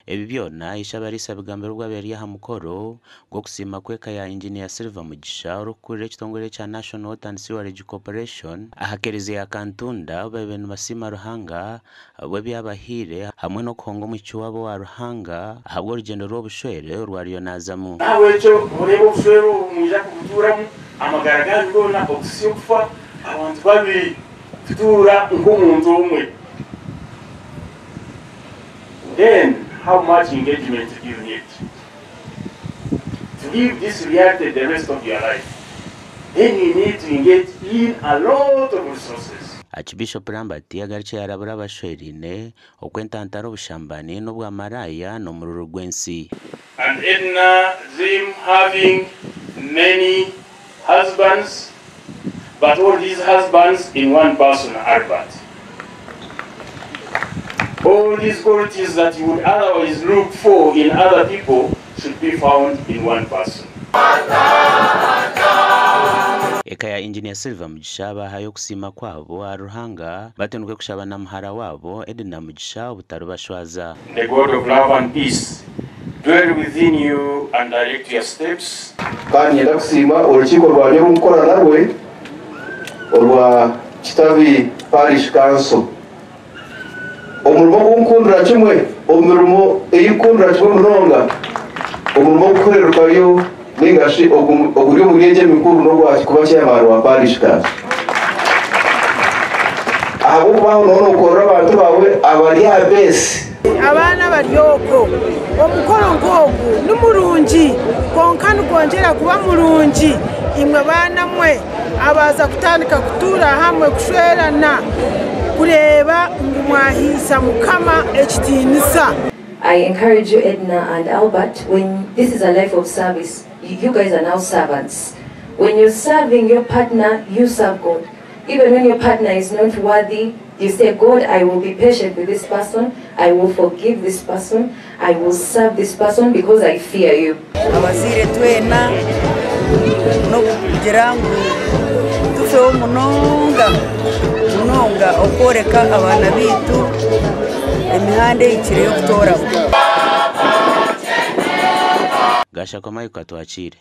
Ebi byona ishabarisa bigambiro bwaberiye ha mukoro gwo kusima kweka ya Engineer Silver Mugisha urukurire kitongole cha National Water and Sewerage Corporation ahakereze ya Kantunda bebenu basima Ruhanga bwe byabahire hamwe no kuhonga umucyo wabo wa Ruhanga ahabwo urugendo rw'obushwere rwariyo nazamu nawe cyo urebo bushwere umija kuturamo amagaragara ngona option kufa abantu babiri tutura nk'umuntu umwe. Then how much engagement do you need to live this reality the rest of your life? Then you need to engage in a lot of resources. Archbishop Lambert yagarutse yarabura abashwerine okwentantara obushambani n'obwa maraya no mururu rwensi. And Edna, them having many husbands, but all these husbands in one person, Albert. All these qualities that you would otherwise look for in other people should be found in one person. Eka ya Engineer Silver Mugisha bahaye kusima kwabo aruhanga batenuke kushaba na mhara wabo Edna Mugisha utarubashwaza. The God of love and peace dwell within you and direct your steps. Kandi ndakusima urukiko rwanye rumukora nawe urwa Kitabi Parish Council. Umurimo w'ukundura kimwe umurimo eyikundura kimwe munonga umurimo ukorerwa yo ningashi oguri muriye mikuru no kuba cyamaro wa Parish Council. Abo baho no ukora abantu bawe abari abese abana baryoko omukoro ngogu numurungi konka nukongera kuba murungi imwe bana mwe abaza kutandika kutura hamwe kushwerana kureba ngumwahisa mukama ekitinisa. I encourage you, Edna and Albert, when this is a life of service, you guys are now servants. When you're serving your partner, you serve God. Even when your partner is not worthy, you say, God, I will be patient with this person, I will forgive this person, I will serve this person because I fear you. Abasire twena no kugirangu tufeho munonga okoreka abana bitu emihande ikire yo kutora Gasha kwa mayu katwachire.